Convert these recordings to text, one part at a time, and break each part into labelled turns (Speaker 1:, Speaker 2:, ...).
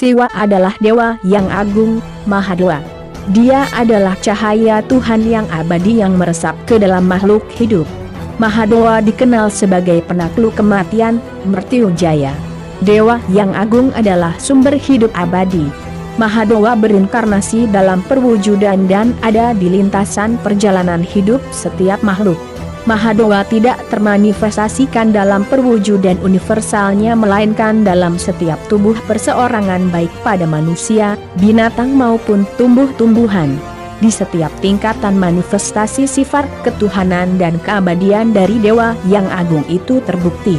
Speaker 1: Siwa adalah dewa yang agung, Mahadewa. Dia adalah cahaya Tuhan yang abadi yang meresap ke dalam makhluk hidup. Mahadewa dikenal sebagai penakluk kematian, Mrityunjaya. Dewa yang agung adalah sumber hidup abadi. Mahadewa berinkarnasi dalam perwujudan dan ada di lintasan perjalanan hidup setiap makhluk. Mahadewa tidak termanifestasikan dalam perwujudan universalnya melainkan dalam setiap tubuh perseorangan baik pada manusia, binatang maupun tumbuh-tumbuhan. Di setiap tingkatan manifestasi sifat ketuhanan dan keabadian dari dewa yang agung itu terbukti.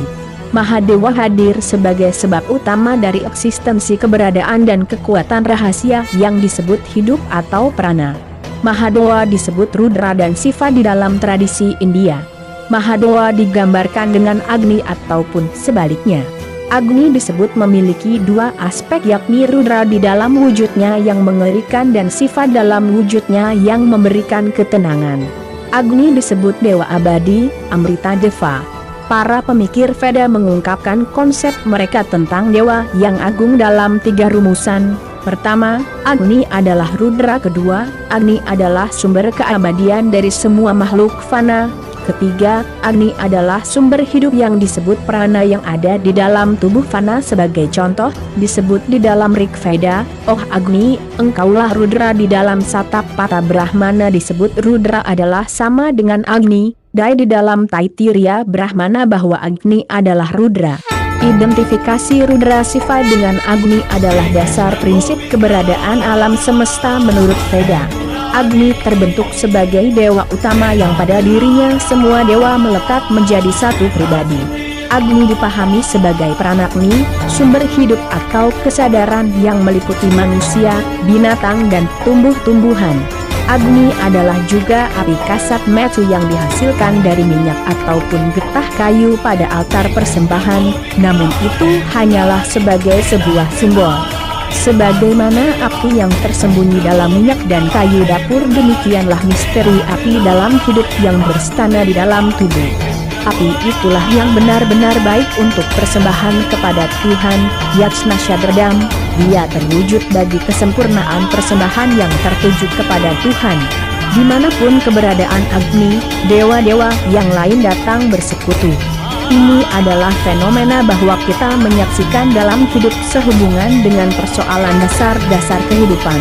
Speaker 1: Mahadewa hadir sebagai sebab utama dari eksistensi keberadaan dan kekuatan rahasia yang disebut hidup atau prana. Mahadewa disebut Rudra dan Siva di dalam tradisi India. Mahadewa digambarkan dengan Agni ataupun sebaliknya. Agni disebut memiliki dua aspek yakni Rudra di dalam wujudnya yang mengerikan dan Siva dalam wujudnya yang memberikan ketenangan. Agni disebut Dewa Abadi, Amrita Deva. Para pemikir Veda mengungkapkan konsep mereka tentang dewa yang agung dalam tiga rumusan. Pertama, Agni adalah Rudra. Kedua, Agni adalah sumber keabadian dari semua makhluk fana. Ketiga, Agni adalah sumber hidup yang disebut prana yang ada di dalam tubuh fana. Sebagai contoh, disebut di dalam Rig Veda, "Oh Agni, engkaulah Rudra." Di dalam Satapatha Brahmana disebut Rudra adalah sama dengan Agni. Dai di dalam Taittiriya Brahmana bahwa Agni adalah Rudra. Identifikasi Rudra Siva dengan Agni adalah dasar prinsip keberadaan alam semesta menurut Veda. Agni terbentuk sebagai dewa utama yang pada dirinya semua dewa melekat menjadi satu pribadi. Agni dipahami sebagai pranagni, sumber hidup atau kesadaran yang meliputi manusia, binatang dan tumbuh-tumbuhan. Agni adalah juga api kasat mata yang dihasilkan dari minyak ataupun getah kayu pada altar persembahan, namun itu hanyalah sebagai sebuah simbol. Sebagaimana api yang tersembunyi dalam minyak dan kayu dapur, demikianlah misteri api dalam hidup yang berstana di dalam tubuh. Api itulah yang benar-benar baik untuk persembahan kepada Tuhan, Yatsnasyadradam. Dia terwujud bagi kesempurnaan persembahan yang tertuju kepada Tuhan. Dimanapun keberadaan Agni, dewa-dewa yang lain datang bersekutu. Ini adalah fenomena bahwa kita menyaksikan dalam hidup sehubungan dengan persoalan dasar-dasar kehidupan.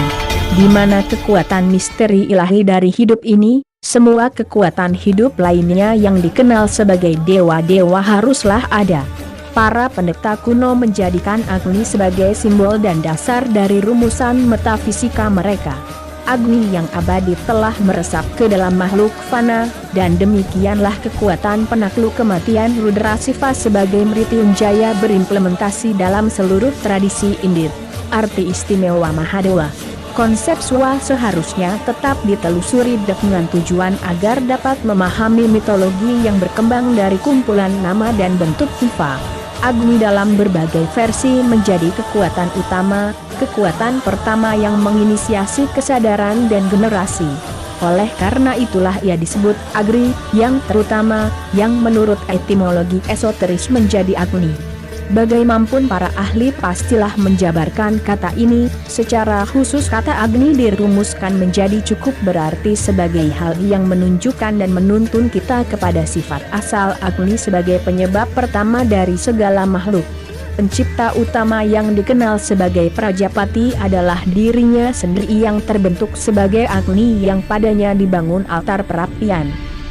Speaker 1: Di mana kekuatan misteri ilahi dari hidup ini, semua kekuatan hidup lainnya yang dikenal sebagai dewa-dewa haruslah ada. Para pendeta kuno menjadikan Agni sebagai simbol dan dasar dari rumusan metafisika mereka. Agni yang abadi telah meresap ke dalam makhluk fana, dan demikianlah kekuatan penakluk kematian Rudra Siva sebagai Mrityunjaya berimplementasi dalam seluruh tradisi India. Arti istimewa Mahadewa. Konsep Swa seharusnya tetap ditelusuri dengan tujuan agar dapat memahami mitologi yang berkembang dari kumpulan nama dan bentuk Siva. Agni dalam berbagai versi menjadi kekuatan utama, kekuatan pertama yang menginisiasi kesadaran dan generasi. Oleh karena itulah ia disebut Agni, yang terutama, yang menurut etimologi esoteris menjadi Agni. Bagaimanapun para ahli pastilah menjabarkan kata ini, secara khusus kata Agni dirumuskan menjadi cukup berarti sebagai hal yang menunjukkan dan menuntun kita kepada sifat asal Agni sebagai penyebab pertama dari segala makhluk. Pencipta utama yang dikenal sebagai Prajapati adalah dirinya sendiri yang terbentuk sebagai Agni yang padanya dibangun altar perapian.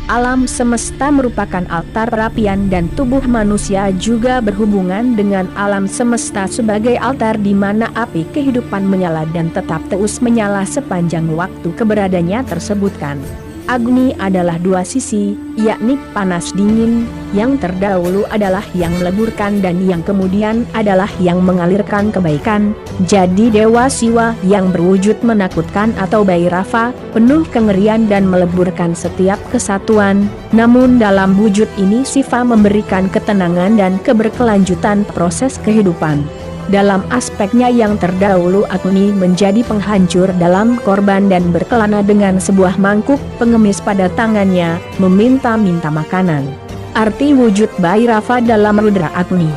Speaker 1: Alam semesta merupakan altar perapian dan tubuh manusia juga berhubungan dengan alam semesta sebagai altar di mana api kehidupan menyala dan tetap terus menyala sepanjang waktu keberadaannya tersebutkan. Agni adalah dua sisi, yakni panas dingin, yang terdahulu adalah yang meleburkan dan yang kemudian adalah yang mengalirkan kebaikan. Jadi Dewa Siwa yang berwujud menakutkan atau Bhairava, penuh kengerian dan meleburkan setiap kesatuan, namun dalam wujud ini Siva memberikan ketenangan dan keberkelanjutan proses kehidupan. Dalam aspeknya yang terdahulu Agni menjadi penghancur dalam korban dan berkelana dengan sebuah mangkuk pengemis pada tangannya, meminta-minta makanan. Arti wujud Bhairava dalam Rudra Agni.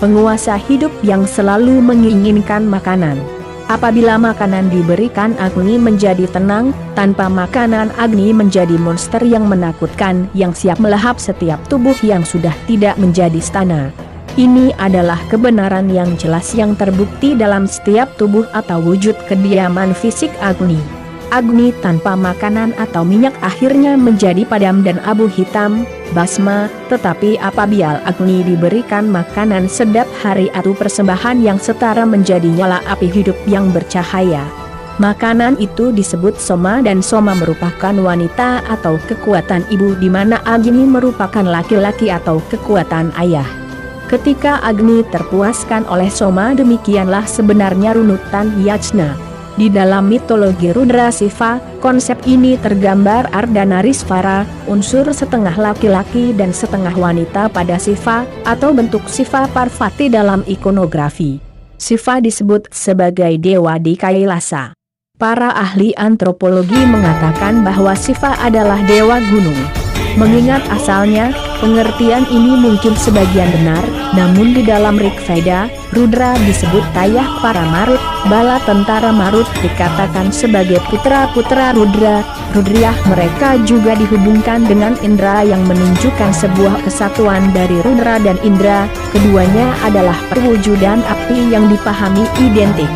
Speaker 1: penguasa hidup yang selalu menginginkan makanan. Apabila makanan diberikan, Agni menjadi tenang. Tanpa makanan, Agni menjadi monster yang menakutkan, yang siap melahap setiap tubuh yang sudah tidak menjadi istana. Ini adalah kebenaran yang jelas yang terbukti dalam setiap tubuh atau wujud kediaman fisik Agni. Agni tanpa makanan atau minyak akhirnya menjadi padam dan abu hitam, basma. Tetapi apabila Agni diberikan makanan sedap hari atau persembahan yang setara, menjadi nyala api hidup yang bercahaya. Makanan itu disebut Soma, dan Soma merupakan wanita atau kekuatan ibu, di mana Agni merupakan laki-laki atau kekuatan ayah. Ketika Agni terpuaskan oleh Soma, demikianlah sebenarnya runutan yajna. Di dalam mitologi Rudra Siva, konsep ini tergambar Ardhanarisvara, unsur setengah laki-laki dan setengah wanita pada Siva, atau bentuk Siva Parvati dalam ikonografi. Siva disebut sebagai dewa di Kailasa. Para ahli antropologi mengatakan bahwa Siva adalah dewa gunung. Mengingat asalnya, pengertian ini mungkin sebagian benar, namun di dalam Rig Veda, Rudra disebut Tayah para Marut, bala tentara Marut dikatakan sebagai putra-putra Rudra. Rudriyah mereka juga dihubungkan dengan Indra yang menunjukkan sebuah kesatuan dari Rudra dan Indra. Keduanya adalah perwujudan api yang dipahami identik.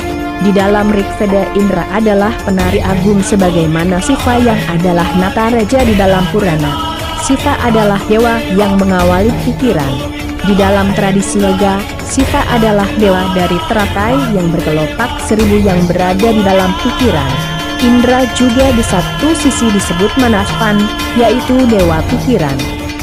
Speaker 1: Di dalam Rig Veda, Indra adalah penari agung sebagaimana Siva yang adalah Nataraja di dalam Purana. Siva adalah dewa yang mengawali pikiran. Di dalam tradisi yoga, Siva adalah dewa dari teratai yang berkelopak seribu yang berada di dalam pikiran. Indra juga di satu sisi disebut Manasvan, yaitu dewa pikiran.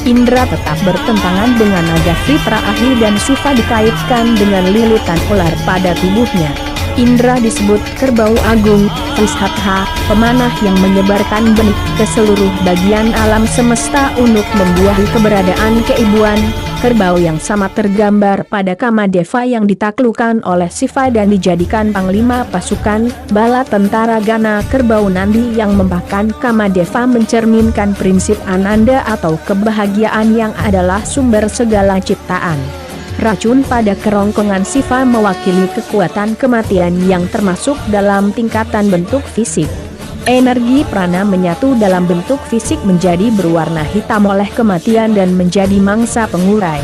Speaker 1: Indra tetap bertentangan dengan naga Vritra ahli, dan Siva dikaitkan dengan lilitan ular pada tubuhnya. Indra disebut kerbau agung, Trishatha, pemanah yang menyebarkan benih ke seluruh bagian alam semesta untuk membuahi keberadaan keibuan. Kerbau yang sama tergambar pada Kamadeva yang ditaklukkan oleh Siva dan dijadikan panglima pasukan bala tentara Gana. Kerbau Nandi yang membahkan Kamadeva mencerminkan prinsip Ananda atau kebahagiaan yang adalah sumber segala ciptaan. Racun pada kerongkongan Siva mewakili kekuatan kematian yang termasuk dalam tingkatan bentuk fisik. Energi prana menyatu dalam bentuk fisik menjadi berwarna hitam oleh kematian dan menjadi mangsa pengurai.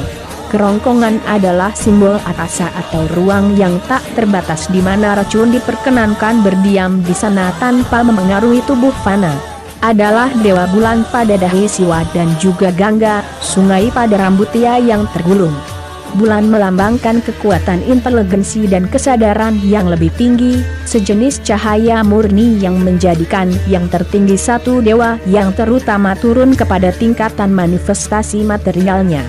Speaker 1: Kerongkongan adalah simbol akasa atau ruang yang tak terbatas, di mana racun diperkenankan berdiam di sana tanpa memengaruhi tubuh fana. Adalah dewa bulan pada dahi Siwa dan juga Gangga, sungai pada rambutnya yang tergulung. Bulan melambangkan kekuatan inteligensi dan kesadaran yang lebih tinggi, sejenis cahaya murni yang menjadikan yang tertinggi satu dewa yang terutama turun kepada tingkatan manifestasi materialnya.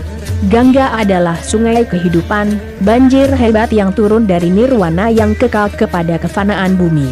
Speaker 1: Gangga adalah sungai kehidupan, banjir hebat yang turun dari nirwana yang kekal kepada kefanaan bumi.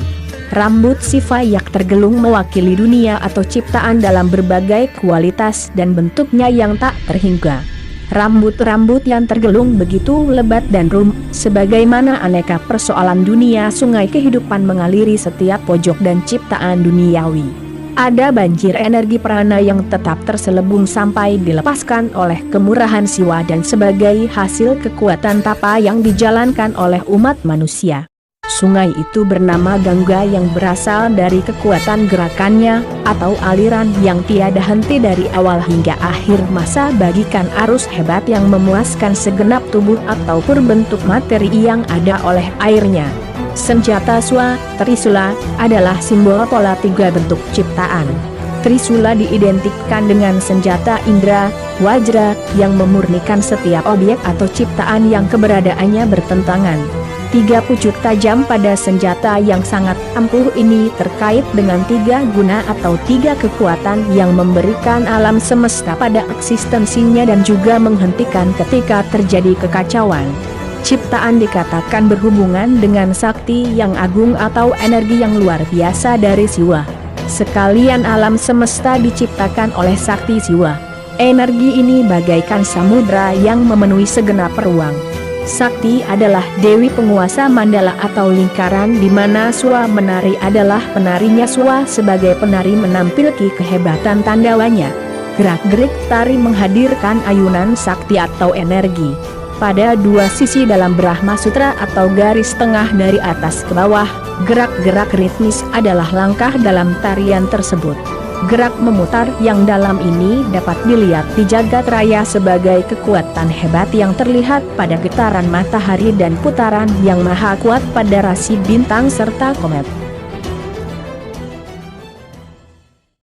Speaker 1: Rambut Siva yang tergelung mewakili dunia atau ciptaan dalam berbagai kualitas dan bentuknya yang tak terhingga. Rambut-rambut yang tergelung begitu lebat dan rumit, sebagaimana aneka persoalan dunia sungai kehidupan mengaliri setiap pojok dan ciptaan duniawi. Ada banjir energi prana yang tetap terselubung sampai dilepaskan oleh kemurahan Siwa dan sebagai hasil kekuatan tapa yang dijalankan oleh umat manusia. Sungai itu bernama Gangga yang berasal dari kekuatan gerakannya, atau aliran yang tiada henti dari awal hingga akhir masa, bagikan arus hebat yang memuaskan segenap tubuh ataupun bentuk materi yang ada oleh airnya. Senjata Swa, Trisula, adalah simbol pola tiga bentuk ciptaan. Trisula diidentikan dengan senjata Indra, Wajra, yang memurnikan setiap objek atau ciptaan yang keberadaannya bertentangan. Tiga pucuk tajam pada senjata yang sangat ampuh ini terkait dengan tiga guna atau tiga kekuatan yang memberikan alam semesta pada eksistensinya dan juga menghentikan ketika terjadi kekacauan. Ciptaan dikatakan berhubungan dengan sakti yang agung atau energi yang luar biasa dari Siwa. Sekalian alam semesta diciptakan oleh sakti Siwa. Energi ini bagaikan samudra yang memenuhi segenap ruang. Sakti adalah dewi penguasa mandala atau lingkaran, di mana Swa menari adalah penarinya. Swa sebagai penari menampilkan kehebatan tandawanya. Gerak-gerik tari menghadirkan ayunan sakti atau energi. pada dua sisi dalam Brahma Sutra atau garis tengah dari atas ke bawah. Gerak-gerak ritmis adalah langkah dalam tarian tersebut. Gerak memutar yang dalam ini dapat dilihat di jagat raya sebagai kekuatan hebat yang terlihat pada getaran matahari dan putaran yang maha kuat pada rasi bintang serta komet.